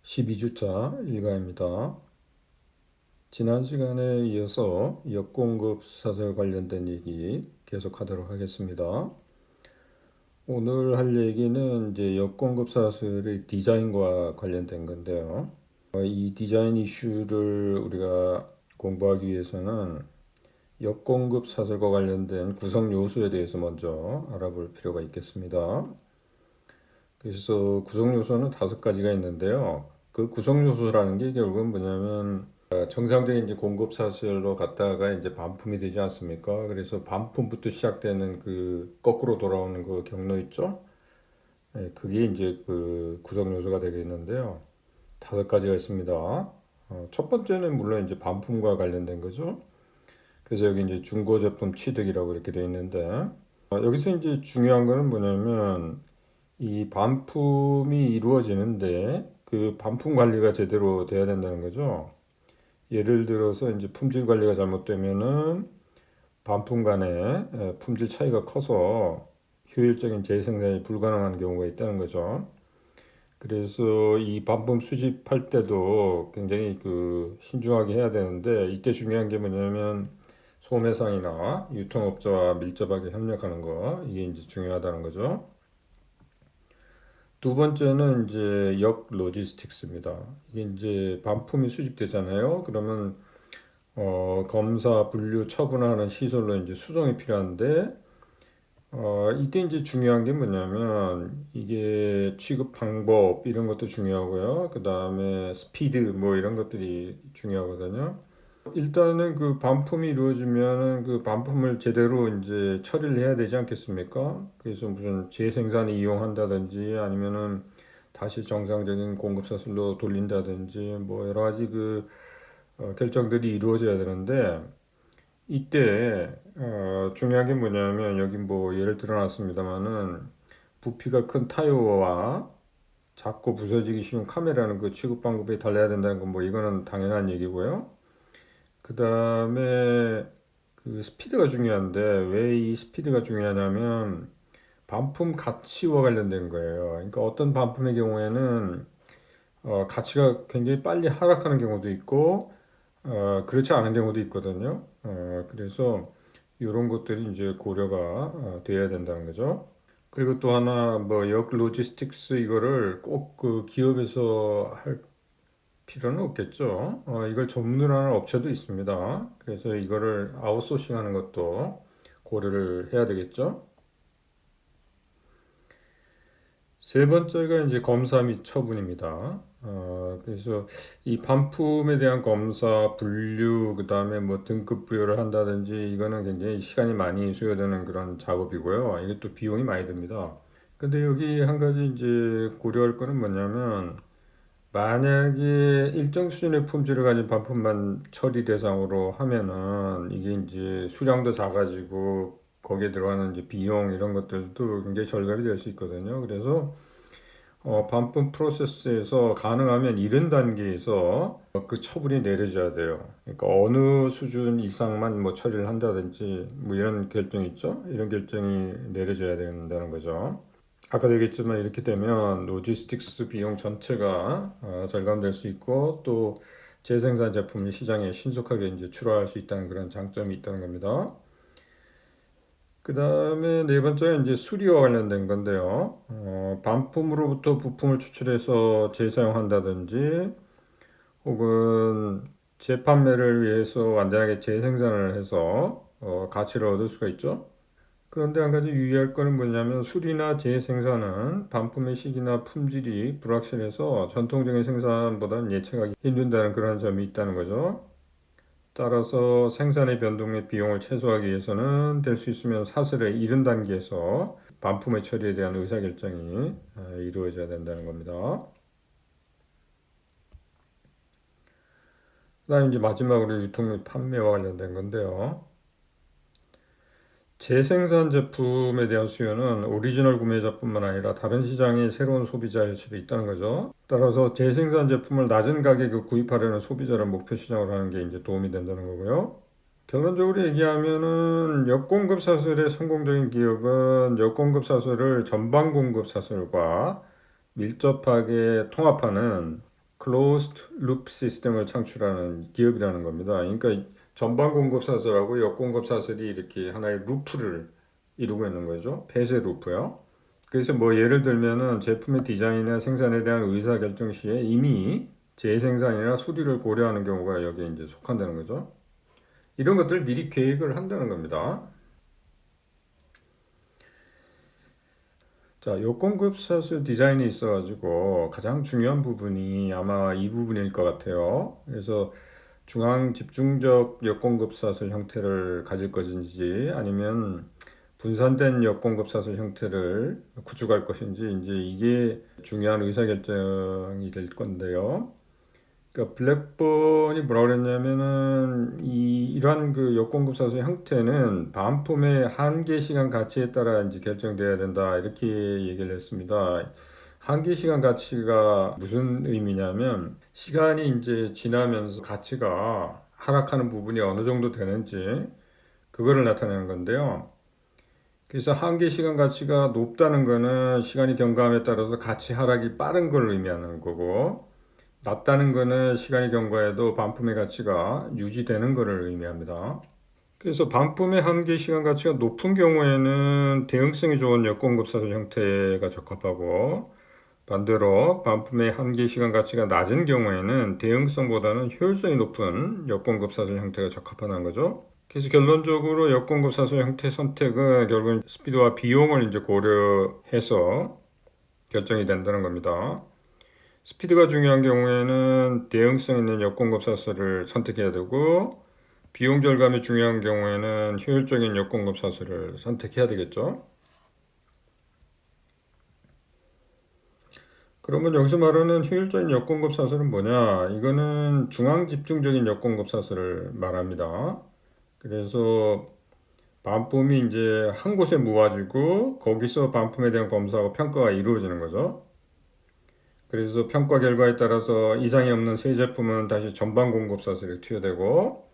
12주차 일과입니다. 지난 시간에 이어서 역공급 사설 관련된 얘기 계속하도록 하겠습니다. 오늘 할 얘기는 이제 역공급 사설의 디자인과 관련된 건데요. 이 디자인 이슈를 우리가 공부하기 위해서는 역공급 사설과 관련된 구성 요소에 대해서 먼저 알아볼 필요가 있겠습니다. 그래서 구성 요소는 5가지가 있는데요. 그 구성 요소라는 게 결국은 뭐냐면 정상적인 이제 공급 사슬로 갔다가 이제 반품이 되지 않습니까? 그래서 반품부터 시작되는 그 거꾸로 돌아오는 그 경로 있죠? 예, 그게 이제 그 구성 요소가 되겠는데요. 5가지가 있습니다. 첫 번째는 물론 이제 반품과 관련된 거죠. 그래서 여기 이제 중고 제품 취득이라고 이렇게 되어 있는데 여기서 이제 중요한 거는 뭐냐면 이 반품이 이루어지는데 그 반품 관리가 제대로 돼야 된다는 거죠. 예를 들어서 이제 품질 관리가 잘못되면은 반품 간에 품질 차이가 커서 효율적인 재생산이 불가능한 경우가 있다는 거죠. 그래서 이 반품 수집할 때도 굉장히 그 신중하게 해야 되는데 이때 중요한 게 뭐냐면 소매상이나 유통업자와 밀접하게 협력하는 거 이게 이제 중요하다는 거죠. 두 번째는 이제 역 로지스틱스입니다. 이게 이제 반품이 수집되잖아요. 그러면 검사, 분류, 처분하는 시설로 이제 수정이 필요한데 이때 이제 중요한 게 뭐냐면 이게 취급 방법 이런 것도 중요하고요. 그 다음에 스피드 뭐 이런 것들이 중요하거든요. 일단은 그 반품이 이루어지면은 그 반품을 제대로 이제 처리를 해야 되지 않겠습니까? 그래서 무슨 재생산 이용한다든지 아니면은 다시 정상적인 공급 사슬로 돌린다든지 뭐 여러 가지 그 결정들이 이루어져야 되는데 이때 중요한 게 뭐냐면 여기 뭐 예를 들어 놨습니다만은 부피가 큰 타이어와 작고 부서지기 쉬운 카메라는 그 취급 방법이 달라야 된다는 건 뭐 이거는 당연한 얘기고요. 그 다음에 그 스피드가 중요한데 왜 이 스피드가 중요하냐면 반품 가치와 관련된 거예요. 그러니까 어떤 반품의 경우에는 가치가 굉장히 빨리 하락하는 경우도 있고 그렇지 않은 경우도 있거든요. 그래서 이런 것들이 이제 고려가 돼야 된다는 거죠. 그리고 또 하나 뭐 역 로지스틱스 이거를 꼭 그 기업에서 할 필요는 없겠죠. 이걸 전문으로 하는 업체도 있습니다. 그래서 이거를 아웃소싱하는 것도 고려를 해야 되겠죠. 세 번째가 이제 검사 및 처분입니다. 그래서 이 반품에 대한 검사, 분류, 그 다음에 뭐 등급 부여를 한다든지 이거는 굉장히 시간이 많이 소요되는 그런 작업이고요. 이게 또 비용이 많이 듭니다. 근데 여기 한 가지 이제 고려할 거는 뭐냐면 만약에 일정 수준의 품질을 가진 반품만 처리 대상으로 하면은 이게 이제 수량도 작아지고 거기에 들어가는 이제 비용 이런 것들도 굉장히 절감이 될 수 있거든요. 그래서 반품 프로세스에서 가능하면 이른 단계에서 그 처분이 내려져야 돼요. 그러니까 어느 수준 이상만 뭐 처리를 한다든지 뭐 이런 결정이 있죠. 이런 결정이 내려져야 된다는 거죠. 아까도 얘기했지만 이렇게 되면 로지스틱스 비용 전체가 절감될 수 있고 또 재생산 제품이 시장에 신속하게 이제 출하할 수 있다는 그런 장점이 있다는 겁니다. 그 다음에 네 번째는 이제 수리와 관련된 건데요. 반품으로부터 부품을 추출해서 재사용한다든지 혹은 재판매를 위해서 완전하게 재생산을 해서 가치를 얻을 수가 있죠. 그런데 한 가지 유의할 거는 뭐냐면 수리나 재생산은 반품의 시기나 품질이 불확실해서 전통적인 생산보다는 예측하기 힘든다는 그런 점이 있다는 거죠. 따라서 생산의 변동 및 비용을 최소화하기 위해서는 될 수 있으면 사슬의 이른 단계에서 반품의 처리에 대한 의사결정이 이루어져야 된다는 겁니다. 그다음 이제 마지막으로 유통 및 판매와 관련된 건데요. 재생산 제품에 대한 수요는 오리지널 구매자뿐만 아니라 다른 시장의 새로운 소비자일 수도 있다는 거죠. 따라서 재생산 제품을 낮은 가격에 구입하려는 소비자를 목표 시장으로 하는 게 이제 도움이 된다는 거고요. 결론적으로 얘기하면은 역공급 사슬의 성공적인 기업은 역공급 사슬을 전방 공급 사슬과 밀접하게 통합하는 closed loop 시스템을 창출하는 기업이라는 겁니다. 그러니까 전방 공급 사슬하고 옆 공급 사슬이 이렇게 하나의 루프를 이루고 있는 거죠. 폐쇄 루프요. 그래서 뭐 예를 들면은 제품의 디자인이나 생산에 대한 의사 결정 시에 이미 재생산이나 수리를 고려하는 경우가 여기에 이제 속한다는 거죠. 이런 것들 미리 계획을 한다는 겁니다. 자, 요공급 사슬 디자인이 있어가지고 가장 중요한 부분이 아마 이 부분일 것 같아요. 그래서 중앙 집중적 역공급 사슬 형태를 가질 것인지 아니면 분산된 역공급 사슬 형태를 구축할 것인지 이제 이게 중요한 의사결정이 될 건데요. 그러니까 블랙본이 뭐라 그랬냐면은 이러한 그 역공급 사슬 형태는 반품의 한계 시간 가치에 따라 이제 결정돼야 된다 이렇게 얘기를 했습니다. 한계 시간 가치가 무슨 의미냐면 시간이 이제 지나면서 가치가 하락하는 부분이 어느 정도 되는지 그거를 나타내는 건데요. 그래서 한계 시간 가치가 높다는 거는 시간이 경과함에 따라서 가치 하락이 빠른 걸 의미하는 거고 낮다는 거는 시간이 경과해도 반품의 가치가 유지되는 것을 의미합니다. 그래서 반품의 한계 시간 가치가 높은 경우에는 대응성이 좋은 역공급 사슬 형태가 적합하고 반대로 반품의 한계 시간 가치가 낮은 경우에는 대응성보다는 효율성이 높은 역공급 사슬 형태가 적합하다는 거죠. 그래서 결론적으로 역공급 사슬 형태 선택은 결국은 스피드와 비용을 이제 고려해서 결정이 된다는 겁니다. 스피드가 중요한 경우에는 대응성 있는 역공급 사슬을 선택해야 되고 비용 절감이 중요한 경우에는 효율적인 역공급 사슬을 선택해야 되겠죠. 그러면 여기서 말하는 효율적인 역공급 사슬은 뭐냐? 이거는 중앙 집중적인 역공급 사슬을 말합니다. 그래서 반품이 이제 한 곳에 모아지고 거기서 반품에 대한 검사하고 평가가 이루어지는 거죠. 그래서 평가 결과에 따라서 이상이 없는 새 제품은 다시 전방 공급 사슬에 투여되고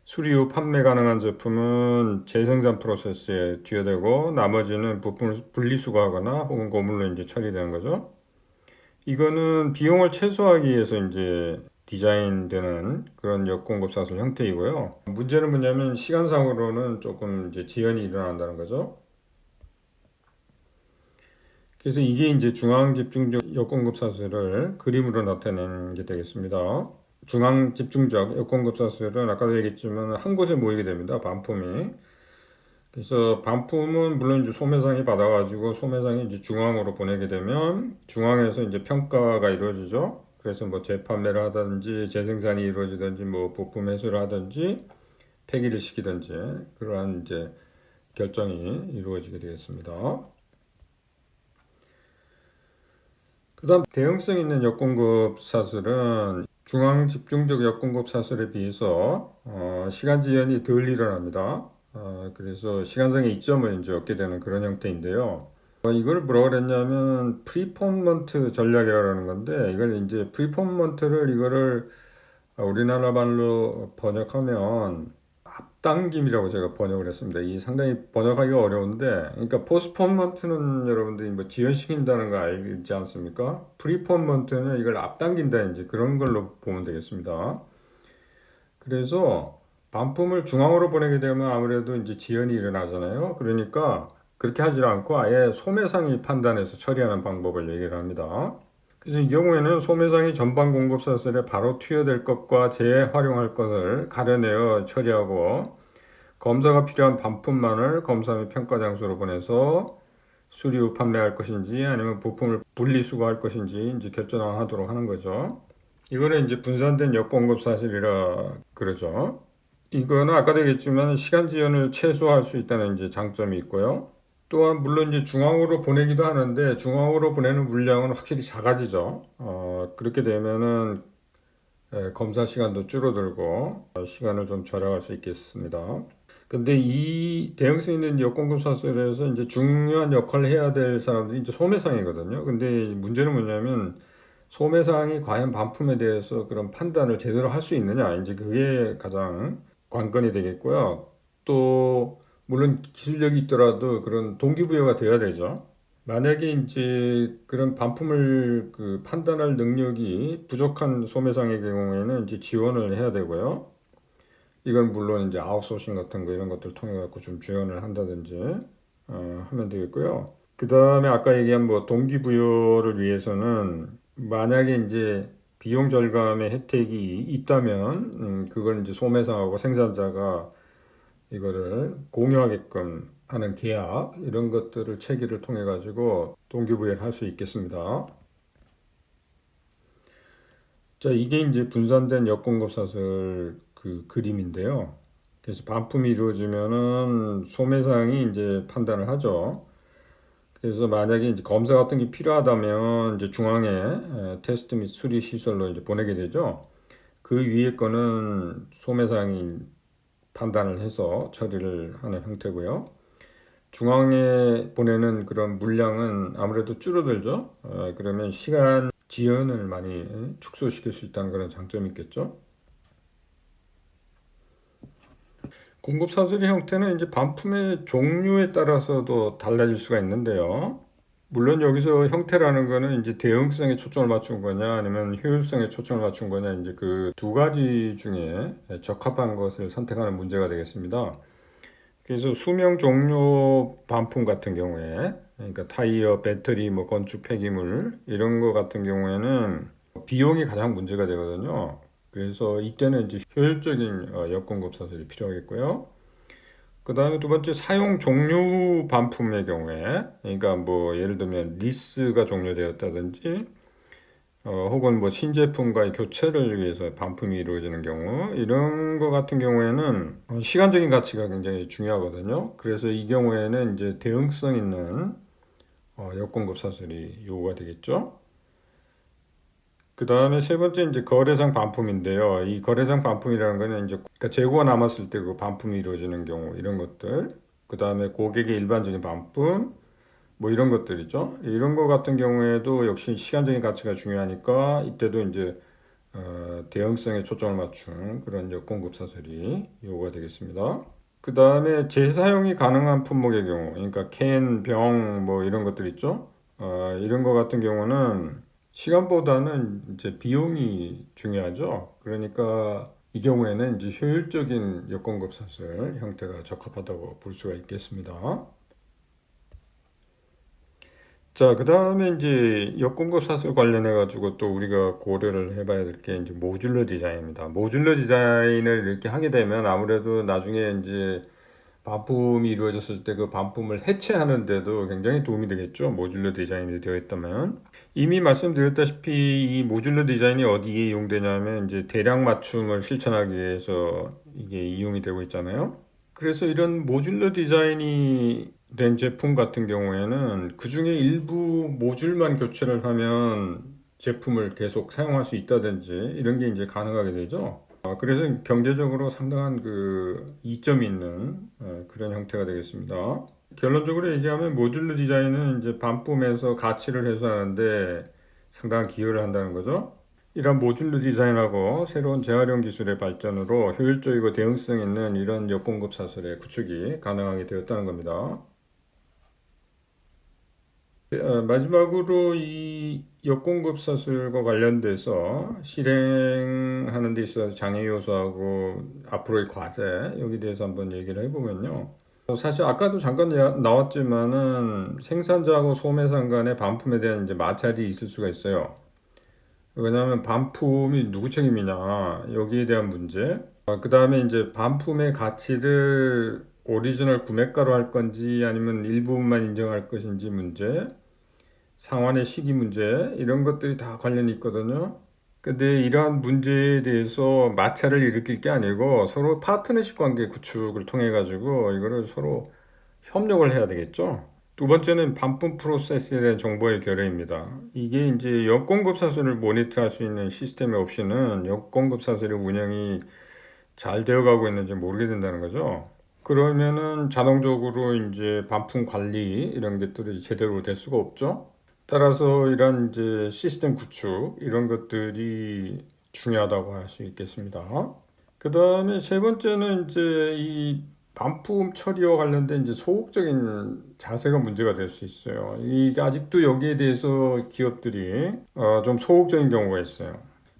수리 후 판매 가능한 제품은 재생산 프로세스에 투여되고 나머지는 부품을 분리수거하거나 혹은 고물로 이제 처리되는 거죠. 이거는 비용을 최소화하기 위해서 이제 디자인되는 그런 역공급 사슬 형태이고요. 문제는 뭐냐면 시간상으로는 조금 이제 지연이 일어난다는 거죠. 그래서 이게 이제 중앙 집중적 역공급 사슬을 그림으로 나타내는 게 되겠습니다. 중앙 집중적 역공급 사슬은 아까도 얘기했지만 한 곳에 모이게 됩니다. 반품이. 그래서 반품은 물론 이제 소매상이 받아가지고 소매상이 이제 중앙으로 보내게 되면 중앙에서 이제 평가가 이루어지죠. 그래서 뭐 재판매를 하든지 재생산이 이루어지든지 뭐 부품 회수를 하든지 폐기를 시키든지 그러한 이제 결정이 이루어지게 되겠습니다. 그다음 대응성 있는 역공급 사슬은 중앙 집중적 역공급 사슬에 비해서 시간 지연이 덜 일어납니다. 그래서 시간상의 이점을 이제 얻게 되는 그런 형태인데요. 이걸 뭐라고 그랬냐면 프리포먼트 전략이라는 건데 이걸 이제 프리포먼트를 이거를 우리나라 말로 번역하면 앞당김이라고 제가 번역을 했습니다. 이 상당히 번역하기가 어려운데, 그러니까 포스포먼트는 여러분들이 뭐 지연시킨다는 거 알지 않습니까? 프리포먼트는 이걸 앞당긴다 이제 그런 걸로 보면 되겠습니다. 그래서 반품을 중앙으로 보내게 되면 아무래도 이제 지연이 일어나잖아요. 그러니까 그렇게 하지 않고 아예 소매상이 판단해서 처리하는 방법을 얘기를 합니다. 그래서 이 경우에는 소매상이 전방 공급 사슬에 바로 투여될 것과 재활용할 것을 가려내어 처리하고 검사가 필요한 반품만을 검사 및 평가 장소로 보내서 수리 후 판매할 것인지 아니면 부품을 분리수거할 것인지 이제 결정하도록 하는 거죠. 이거는 이제 분산된 역공급 사슬이라 그러죠. 이거는 아까도 얘기했지만 시간 지연을 최소화할 수 있다는 이제 장점이 있고요. 또한 물론 이제 중앙으로 보내기도 하는데 중앙으로 보내는 물량은 확실히 작아지죠. 그렇게 되면은 검사 시간도 줄어들고 시간을 좀 절약할 수 있겠습니다. 근데 이 대응성 있는 역공급 사슬에서 이제 중요한 역할을 해야 될 사람들이 이제 소매상이거든요. 근데 문제는 뭐냐면 소매상이 과연 반품에 대해서 그런 판단을 제대로 할 수 있느냐 이제 그게 가장 관건이 되겠고요. 또 물론 기술력이 있더라도 그런 동기부여가 돼야 되죠. 만약에 이제 그런 반품을 판단할 능력이 부족한 소매상의 경우에는 이제 지원을 해야 되고요. 이건 물론 이제 아웃소싱 같은 거 이런 것들 통해 갖고 좀 지원을 한다든지 하면 되겠고요. 그 다음에 아까 얘기한 뭐 동기부여를 위해서는 만약에 이제 비용 절감의 혜택이 있다면 그걸 이제 소매상하고 생산자가 이거를 공유하게끔 하는 계약 이런 것들을 체결을 통해 가지고 동기부여를 할 수 있겠습니다. 자, 이게 이제 분산된 역공급 사슬 그림인데요. 그래서 반품이 이루어지면은 소매상이 이제 판단을 하죠. 그래서 만약에 이제 검사 같은 게 필요하다면 이제 중앙에 테스트 및 수리 시설로 이제 보내게 되죠. 그 위에 거는 소매상이 판단을 해서 처리를 하는 형태고요. 중앙에 보내는 그런 물량은 아무래도 줄어들죠. 그러면 시간 지연을 많이 축소시킬 수 있다는 그런 장점이 있겠죠. 공급 사슬의 형태는 이제 반품의 종류에 따라서도 달라질 수가 있는데요. 물론 여기서 형태라는 거는 이제 대응성에 초점을 맞춘 거냐 아니면 효율성에 초점을 맞춘 거냐 이제 그 두 가지 중에 적합한 것을 선택하는 문제가 되겠습니다. 그래서 수명 종료 반품 같은 경우에 그러니까 타이어, 배터리, 뭐 건축 폐기물 이런 거 같은 경우에는 비용이 가장 문제가 되거든요. 그래서 이때는 이제 효율적인 역공급 사슬이 필요하겠고요. 그 다음에 두 번째 사용 종료 반품의 경우에 그러니까 뭐 예를 들면 리스가 종료되었다든지 혹은 뭐 신제품과의 교체를 위해서 반품이 이루어지는 경우 이런 거 같은 경우에는 시간적인 가치가 굉장히 중요하거든요. 그래서 이 경우에는 이제 대응성 있는 역공급 사슬이 요구가 되겠죠. 그 다음에 세 번째 이제 거래상 반품인데요. 이 거래상 반품이라는 거는 이제 그러니까 재고가 남았을 때 그 반품이 이루어지는 경우 이런 것들. 그 다음에 고객의 일반적인 반품 뭐 이런 것들이죠. 이런 거 같은 경우에도 역시 시간적인 가치가 중요하니까 이때도 이제 대응성에 초점을 맞춘 그런 역공급 사슬이 요구가 되겠습니다. 그 다음에 재사용이 가능한 품목의 경우, 그러니까 캔, 병, 뭐 이런 것들 있죠. 이런 거 같은 경우는 시간보다는 이제 비용이 중요하죠. 그러니까 이 경우에는 이제 효율적인 역공급 사슬 형태가 적합하다고 볼 수가 있겠습니다. 자, 그 다음에 이제 역공급 사슬 관련해 가지고 또 우리가 고려를 해봐야 될 게 이제 모듈러 디자인입니다. 모듈러 디자인을 이렇게 하게 되면 아무래도 나중에 이제 반품이 이루어졌을 때 그 반품을 해체하는데도 굉장히 도움이 되겠죠. 모듈러 디자인이 되어 있다면. 이미 말씀드렸다시피 이 모듈러 디자인이 어디에 이용되냐면 이제 대량 맞춤을 실천하기 위해서 이게 이용이 되고 있잖아요. 그래서 이런 모듈러 디자인이 된 제품 같은 경우에는 그 중에 일부 모듈만 교체를 하면 제품을 계속 사용할 수 있다든지 이런 게 이제 가능하게 되죠. 그래서 경제적으로 상당한 그 이점이 있는 그런 형태가 되겠습니다. 결론적으로 얘기하면 모듈러 디자인은 이제 반품에서 가치를 해소하는데 상당한 기여를 한다는 거죠. 이런 모듈러 디자인하고 새로운 재활용 기술의 발전으로 효율적이고 대응성 있는 이런 역공급 사슬의 구축이 가능하게 되었다는 겁니다. 마지막으로 이 역공급 사슬과 관련돼서 실행하는 데 있어서 장애 요소하고 앞으로의 과제 여기 대해서 한번 얘기를 해보면요. 사실 아까도 잠깐 나왔지만은 생산자하고 소매상 간의 반품에 대한 이제 마찰이 있을 수가 있어요. 왜냐하면 반품이 누구 책임이냐 여기에 대한 문제. 그 다음에 이제 반품의 가치를 오리지널 구매가로 할 건지 아니면 일부분만 인정할 것인지 문제. 상환의 시기 문제 이런 것들이 다 관련이 있거든요. 근데 이러한 문제에 대해서 마찰을 일으킬 게 아니고 서로 파트너십 관계 구축을 통해 가지고 이거를 서로 협력을 해야 되겠죠. 두 번째는 반품 프로세스에 대한 정보의 결여입니다. 이게 이제 역공급 사슬을 모니터할 수 있는 시스템이 없이는 역공급 사슬의 운영이 잘 되어가고 있는지 모르게 된다는 거죠. 그러면은 자동적으로 이제 반품 관리 이런 것들이 제대로 될 수가 없죠. 따라서 이런 이제 시스템 구축 이런 것들이 중요하다고 할 수 있겠습니다. 그 다음에 세 번째는 이제 이 반품 처리와 관련된 이제 소극적인 자세가 문제가 될 수 있어요. 이게 아직도 여기에 대해서 기업들이 좀 소극적인 경우가 있어요.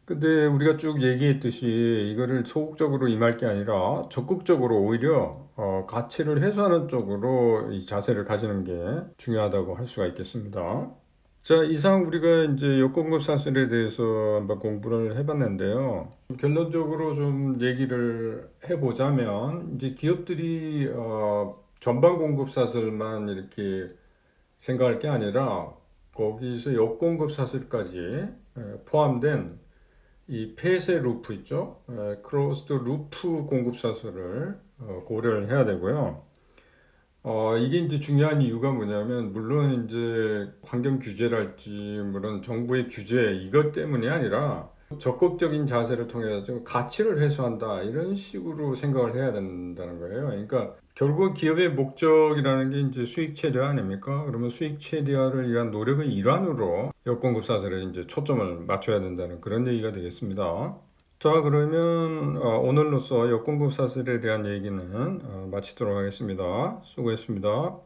근데 우리가 쭉 얘기했듯이 이거를 소극적으로 임할 게 아니라 적극적으로 오히려 가치를 해소하는 쪽으로 이 자세를 가지는 게 중요하다고 할 수가 있겠습니다. 자, 이상 우리가 이제 여권급 사슬에 대해서 한번 공부를 해봤는데요. 결론적으로 좀 얘기를 해보자면, 이제 기업들이 전방 공급 사슬만 이렇게 생각할 게 아니라 거기서 역공급 사슬까지 포함된 이 폐쇄 루프 있죠? 크로스드 루프 공급 사슬을 고려를 해야 되고요. 이게 이제 중요한 이유가 뭐냐면, 물론 이제 환경 규제랄지, 물론 정부의 규제, 이것 때문이 아니라 적극적인 자세를 통해서 가치를 회수한다, 이런 식으로 생각을 해야 된다는 거예요. 그러니까 결국 기업의 목적이라는 게 이제 수익 최대화 아닙니까? 그러면 수익 최대화를 위한 노력의 일환으로 여건급 사슬에 이제 초점을 맞춰야 된다는 그런 얘기가 되겠습니다. 자, 그러면 오늘로써 여권급 사슬에 대한 얘기는 마치도록 하겠습니다. 수고했습니다.